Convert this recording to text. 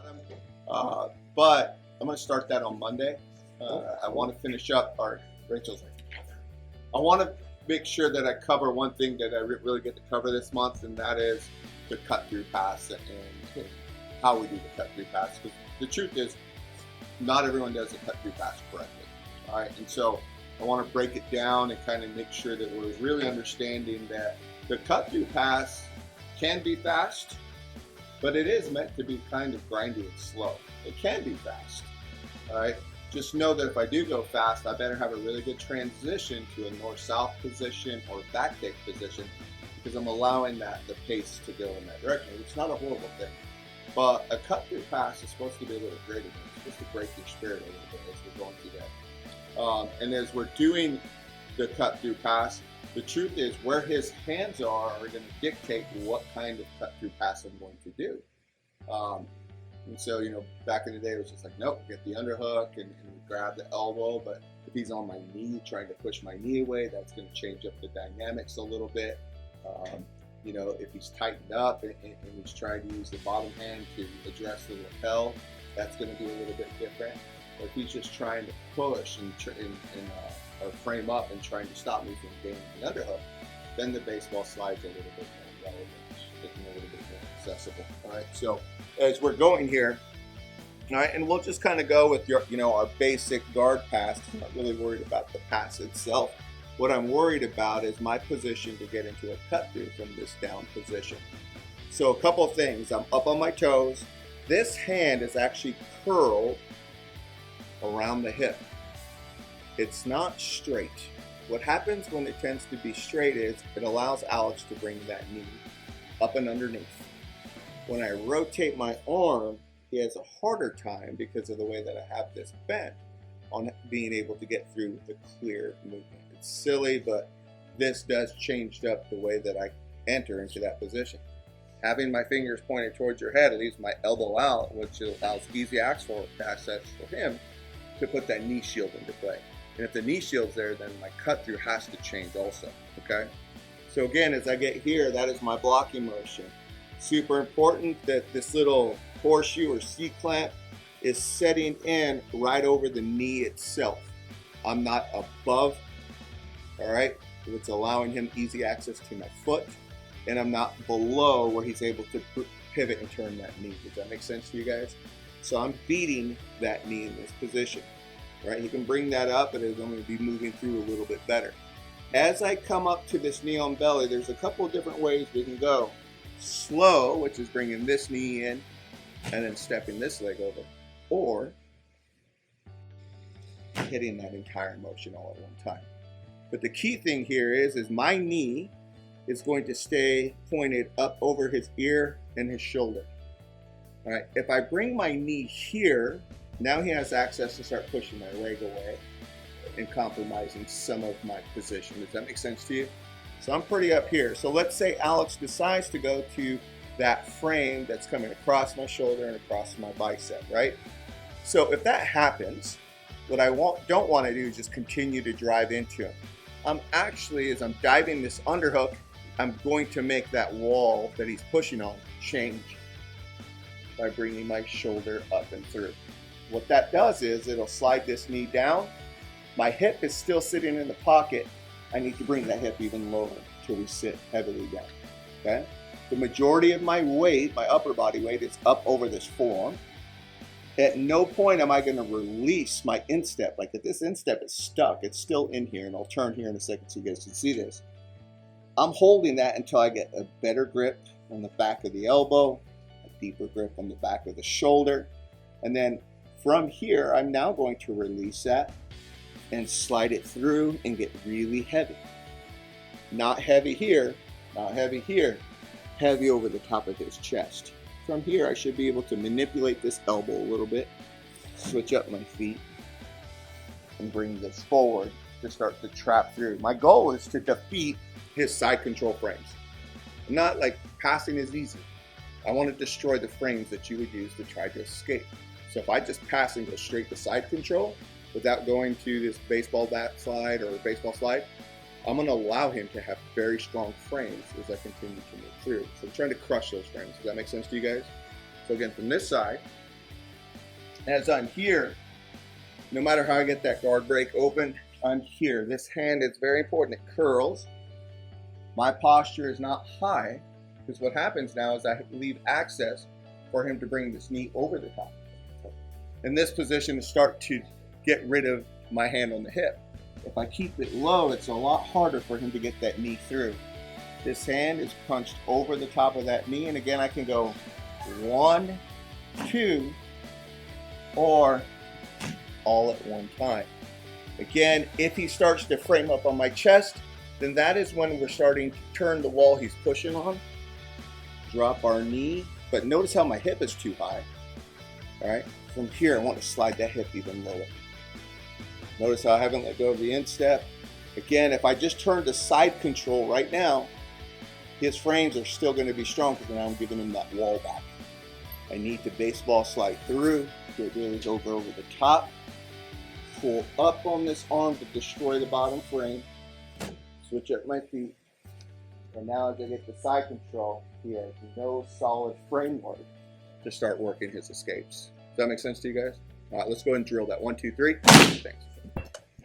him. But I'm going to start that on Monday. I want to finish up, or Rachel's like, I want to make sure that I cover one thing that I really get to cover this month, and that is the cut through pass and how we do the cut through pass. Because the truth is, not everyone does the cut through pass correctly. All right, and so I want to break it down and kind of make sure that we're really understanding that the cut through pass can be fast, but it is meant to be kind of grindy and slow. It can be fast. All right. Just know that if I do go fast, I better have a really good transition to a north-south position or back kick position, because I'm allowing the pace to go in that direction. It's not a horrible thing. But a cut-through pass is supposed to be a little greater than it's supposed to break your spirit a little bit as we're going through that. And as we're doing the cut-through pass, the truth is where his hands are going to dictate what kind of cut-through pass I'm going to do. And so, back in the day, it was just like, nope, get the underhook and grab the elbow. But if he's on my knee, trying to push my knee away, that's going to change up the dynamics a little bit. If he's tightened up and he's trying to use the bottom hand to address the lapel, that's going to be a little bit different. Or if he's just trying to push or frame up and trying to stop me from getting the underhook, then the baseball slide's a little bit more relevant, getting a little bit more accessible. All right, so as we're going here, all right, and we'll just kind of go with our basic guard pass. I'm not really worried about the pass itself. What I'm worried about is my position to get into a cut through from this down position. So a couple of things. I'm up on my toes. This hand is actually curled around the hip. It's not straight. What happens when it tends to be straight is it allows Alex to bring that knee up and underneath. When I rotate my arm, he has a harder time because of the way that I have this bent on being able to get through with the clear movement. It's silly, but this does change up the way that I enter into that position. Having my fingers pointed towards your head leaves my elbow out, which allows easy access for him to put that knee shield into play. And if the knee shield's there, then my cut through has to change also, okay? So again, as I get here, that is my blocking motion. Super important that this little horseshoe or C-clamp is setting in right over the knee itself. I'm not above, all right? It's allowing him easy access to my foot, and I'm not below where he's able to pivot and turn that knee. Does that make sense to you guys? So I'm beating that knee in this position, right? He can bring that up, and it's going to be moving through a little bit better. As I come up to this knee on belly, there's a couple of different ways we can go. Slow, which is bringing this knee in and then stepping this leg over, or hitting that entire motion all at one time. But the key thing here is my knee is going to stay pointed up over his ear and his shoulder. All right, if I bring my knee here, now he has access to start pushing my leg away and compromising some of my position. Does that make sense to you? So I'm pretty up here. So let's say Alex decides to go to that frame that's coming across my shoulder and across my bicep, right? So if that happens, what I don't want to do is just continue to drive into him. I'm actually, as I'm diving this underhook, I'm going to make that wall that he's pushing on change by bringing my shoulder up and through. What that does is it'll slide this knee down. My hip is still sitting in the pocket. I need to bring that hip even lower until we sit heavily down, okay? The majority of my weight, my upper body weight, is up over this forearm. At no point am I going to release my instep. Like if this instep is stuck, it's still in here, and I'll turn here in a second so you guys can see this. I'm holding that until I get a better grip on the back of the elbow, a deeper grip on the back of the shoulder, and then from here, I'm now going to release that and slide it through and get really heavy. Not heavy here, not heavy here, heavy over the top of his chest. From here, I should be able to manipulate this elbow a little bit, switch up my feet, and bring this forward to start to trap through. My goal is to defeat his side control frames. Not like passing is easy. I want to destroy the frames that you would use to try to escape. So if I just pass and go straight to side control, without going to this baseball bat slide or baseball slide, I'm going to allow him to have very strong frames as I continue to move through. So I'm trying to crush those frames. Does that make sense to you guys? So again, from this side, As I'm here, no matter how I get that guard break open, I'm here. This hand is very important. It curls. My posture is not high, because what happens now is I leave access for him to bring this knee over the top. In this position, to start to get rid of my hand on the hip. If I keep it low, it's a lot harder for him to get that knee through. This hand is punched over the top of that knee, and again, I can go 1, 2, or all at one time. Again, if he starts to frame up on my chest, then that is when we're starting to turn the wall he's pushing on. Drop our knee, but notice how my hip is too high. All right, from here, I want to slide that hip even lower. Notice how I haven't let go of the instep. Again, if I just turn to side control right now, his frames are still going to be strong because now I'm giving him that wall back. I need to baseball slide through, get really over the top, pull up on this arm to destroy the bottom frame, switch up my feet, and now as I get the side control, he has no solid framework to start working his escapes. Does that make sense to you guys? All right, let's go ahead and drill that. 1, 2, 3. Thanks.